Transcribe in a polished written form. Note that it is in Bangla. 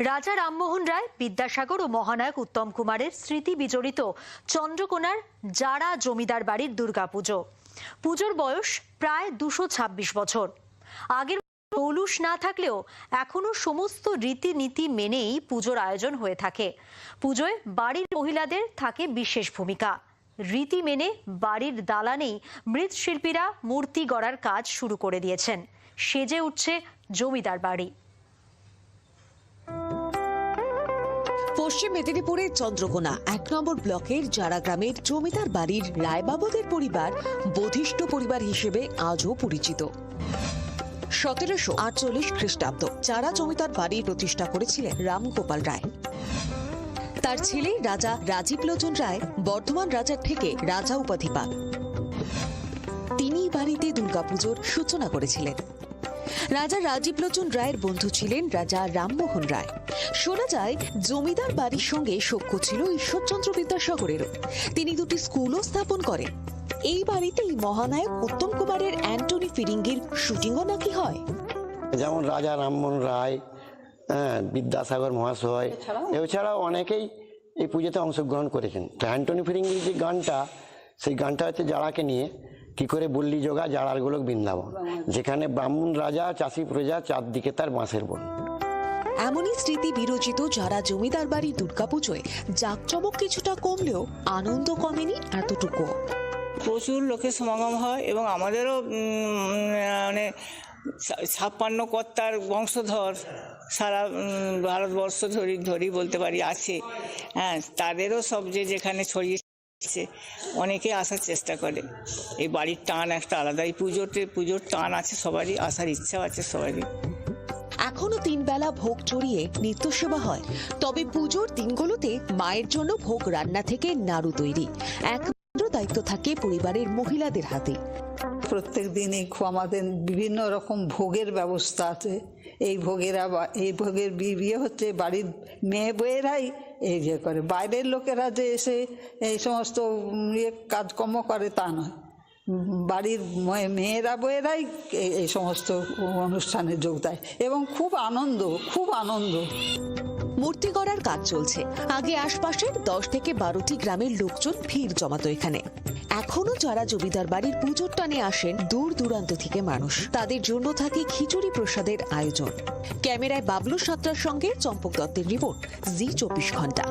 রাজা রামমোহন রায়, বিদ্যাসাগর ও মহানায়ক উত্তম কুমারের স্মৃতি বিজড়িত চন্দ্রকোনার জারা জমিদার বাড়ির দুর্গাপুজো। পুজোর বয়স প্রায় 226 বছর। আগের জৌলুস না থাকলেও এখনো সমস্ত রীতিনীতি মেনেই পুজোর আয়োজন হয়ে থাকে। পুজোয় বাড়ির মহিলাদের থাকে বিশেষ ভূমিকা। রীতি মেনে বাড়ির দালানেই মৃৎশিল্পীরা মূর্তি গড়ার কাজ শুরু করে দিয়েছেন। সেজে উঠছে জমিদার বাড়ি। পশ্চিম মেদিনীপুরের চন্দ্রকোনা 1 নম্বর ব্লকের জারা গ্রামের জমিদার বাড়ির রায়বাবুদের পরিবার বধিষ্ঠ পরিবার হিসেবে আজও পরিচিত। 1748 খ্রিস্টাব্দ জারা জমিদার বাড়ি প্রতিষ্ঠা করেছিলেন রামগোপাল রায়। তার ছেলে রাজা রাজীব লোচন রায় বর্ধমান রাজার থেকে রাজা উপাধি পান। তিনি বাড়িতে দুর্গাপুজোর সূচনা করেছিলেন। রাজা রাজীব লোচন রায়ের বন্ধু ছিলেন রাজা রামমোহন রায়। শোনা যায় জমিদার বাড়ির সঙ্গে সখ্য ছিল ঈশ্বরচন্দ্র বিদ্যাসাগরেরও। তিনি 2টি স্কুলও স্থাপন করেন। এই বাড়িতেই মহানায়ক উত্তম কুমারের অ্যান্টনি ফিরিঙ্গির শুটিংও নাকি হয়। যেমন রাজা রামমোহন রায়, বিদ্যাসাগর মহাশয়, এছাড়াও অনেকেই এই পুজোতে অংশগ্রহণ করেছেন। তো অ্যান্টনি ফিরিঙ্গির যে গানটা, সেই গানটা হচ্ছে জারাকে নিয়ে, কি করে বললি যোগা জারার গোলক বৃন্দাবন, যেখানে ব্রাহ্মণ রাজা চাষি প্রজা চারদিকে তার বাঁশের বন। এমনই স্মৃতি বিরচিত যারা জমিদার বাড়ি দুর্গাপুজোয় জাঁকজমক কিছুটা কমলেও আনন্দ কমেনি এতটুকু। প্রচুর লোকের সমাগম হয় এবং আমাদেরও মানে 56 কর্তার বংশধর সারা ভারতবর্ষ ধরি বলতে পারি আছে। তাদেরও সব যেখানে ছড়িয়েছে অনেকে আসার চেষ্টা করে। এই বাড়ির টান একটা আলাদা। এই পুজোর টান আছে সবারই, আসার ইচ্ছাও আছে সবারই। এখনো 3 বেলা ভোগ চড়িয়ে নিত্য সেবা হয়। তবে পুজোর দিনগুলোতে মায়ের জন্য ভোগ রান্না থেকে নাড়ু তৈরি একমাত্র দায়িত্ব থাকে পরিবারের মহিলাদের হাতে। প্রত্যেক দিনই আমাদের বিভিন্ন রকম ভোগের ব্যবস্থা আছে। এই ভোগের বিয়ে হচ্ছে বাড়ির মেয়ে বউয়েরাই এই যে করে, বাইরের লোকেরা যে এসে এই সমস্ত কাজকর্ম করে তা নয়। বাড়ির মেয়েরা বউয়েরাই এই সমস্ত অনুষ্ঠানে যোগ দেয় এবং খুব আনন্দ। মূর্তি গড়ার কাজ চলছে। আগে আশপাশের 10 থেকে 12টি গ্রামের লোকজন ভিড় জমাতো এখানে। এখনো যারা জমিদার বাড়ির পুজোর টানে আসেন দূর দূরান্ত থেকে মানুষ। তাদের জন্য থাকে খিচুড়ি প্রসাদের আয়োজন। ক্যামেরায় বাবলু সাত্রার সঙ্গে চম্পক দত্তের রিপোর্ট, জি 24 ঘন্টা।